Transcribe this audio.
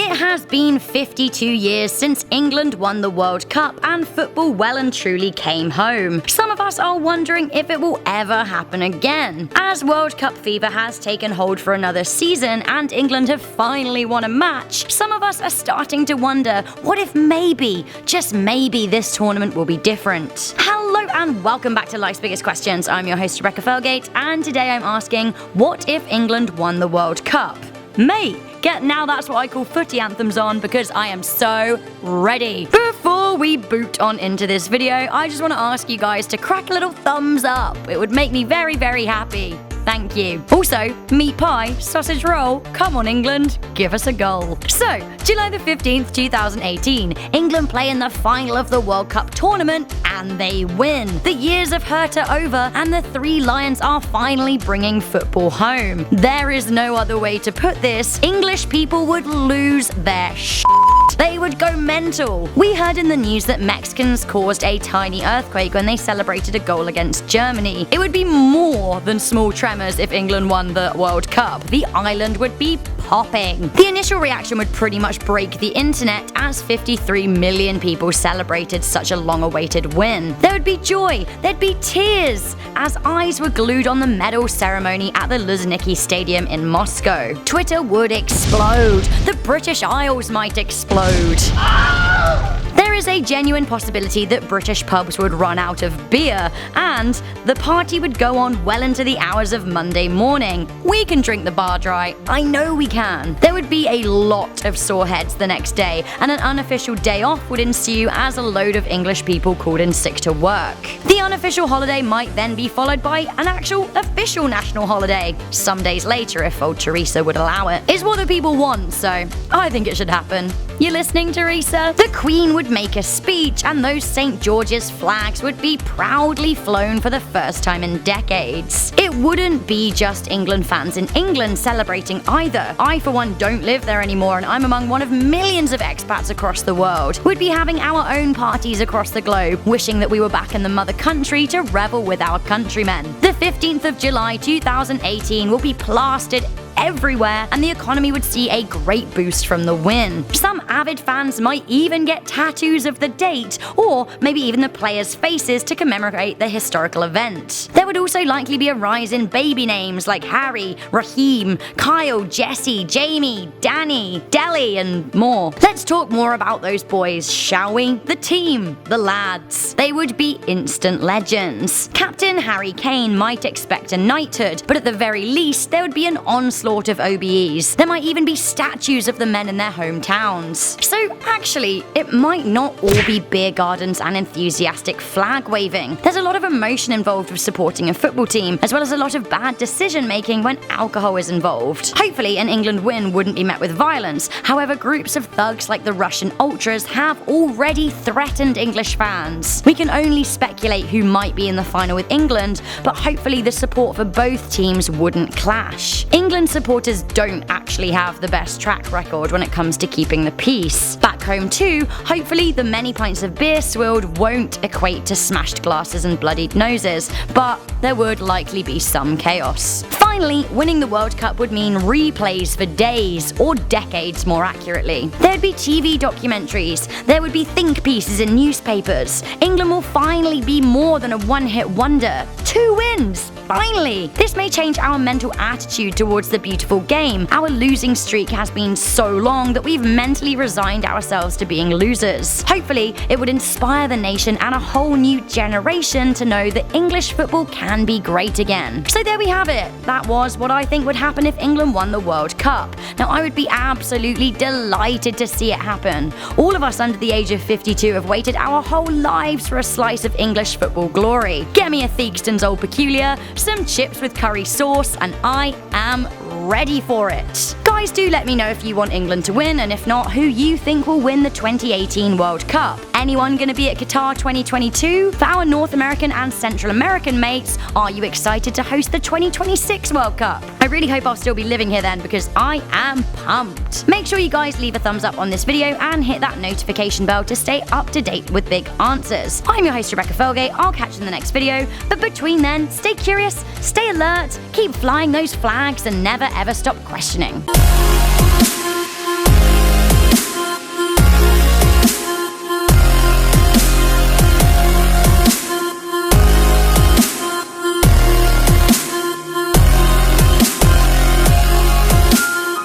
It has been 52 years since England won the World Cup and football well and truly came home. Some of us are wondering if it will ever happen again. As World Cup fever has taken hold for another season and England have finally won a match, some of us are starting to wonder, what if maybe, just maybe, this tournament will be different? Hello and welcome back to Life's Biggest Questions. I'm your host Rebecca Felgate, and today I'm asking, what if England won the World Cup? Mate, now that's what I call footy anthems on because I am so ready. Before we boot on into this video, I just want to ask you guys to crack a little thumbs up. It would make me very, very happy. Thank you. Also, meat pie, sausage roll, come on England, give us a goal. So, July the 15th, 2018, England play in the final of the World Cup tournament and they win. The years of hurt are over and the Three Lions are finally bringing football home. There is no other way to put this. English people would lose their shit. They would go mental. We heard in the news that Mexicans caused a tiny earthquake when they celebrated a goal against Germany. It would be more than small tremors if England won the World Cup. The island would be popping. The initial reaction would pretty much break the internet as 53 million people celebrated such a long-awaited win. There would be joy, there'd be tears, as eyes were glued on the medal ceremony at the Luzhniki Stadium in Moscow. Twitter would explode. The British Isles might explode. There is a genuine possibility that British pubs would run out of beer, and the party would go on well into the hours of Monday morning. We can drink the bar dry, I know we can. There would be a lot of sore heads the next day, and an unofficial day off would ensue as a load of English people called in sick to work. The unofficial holiday might then be followed by an actual official national holiday, some days later if old Teresa would allow it. It's what the people want, so I think it should happen. You listening, Teresa? The Queen would make a speech and those St. George's flags would be proudly flown for the first time in decades. It wouldn't be just England fans in England celebrating either. I, for one, don't live there anymore and I'm among one of millions of expats across the world. We'd be having our own parties across the globe, wishing that we were back in the mother country to revel with our countrymen. The 15th of July 2018 will be plastered everywhere and the economy would see a great boost from the win. Some avid fans might even get tattoos of the date or maybe even the players' faces to commemorate the historical event. There would also likely be a rise in baby names like Harry, Raheem, Kyle, Jesse, Jamie, Danny, Deli and more. Let's talk more about those boys, shall we? The team, the lads. They would be instant legends. Captain Harry Kane might expect a knighthood, but at the very least there would be an onslaught of OBEs. There might even be statues of the men in their hometowns. So actually, it might not all be beer gardens and enthusiastic flag waving. There's a lot of emotion involved with supporting a football team, as well as a lot of bad decision making when alcohol is involved. Hopefully an England win wouldn't be met with violence. However, groups of thugs like the Russian ultras have already threatened English fans. We can only speculate who might be in the final with England, but hopefully the support for both teams wouldn't clash. England supporters don't actually have the best track record when it comes to keeping the peace. Back home too, hopefully the many pints of beer swilled won't equate to smashed glasses and bloodied noses, but there would likely be some chaos. Finally, winning the World Cup would mean replays for days, or decades more accurately. There'd be TV documentaries, there would be think pieces in newspapers. England will finally be more than a one-hit wonder. 2 wins! Finally! This may change our mental attitude towards the beautiful game. Our losing streak has been so long that we've mentally resigned ourselves to being losers. Hopefully, it would inspire the nation and a whole new generation to know that English football can be great again. So there we have it. That was what I think would happen if England won the World Cup. Now, I would be absolutely delighted to see it happen. All of us under the age of 52 have waited our whole lives for a slice of English football glory. Get me a Theakston's Old Peculiar, some chips with curry sauce, and I am ready for it. Guys, do let me know if you want England to win, and if not, who you think will win the 2018 World Cup. Anyone gonna be at Qatar 2022? For our North American and Central American mates, are you excited to host the 2026 World Cup? I really hope I'll still be living here then because I am pumped. Make sure you guys leave a thumbs up on this video and hit that notification bell to stay up to date with big answers. I'm your host Rebecca Felgate, I'll catch you in the next video, but between then, stay curious, stay alert, keep flying those flags and never ever stop questioning.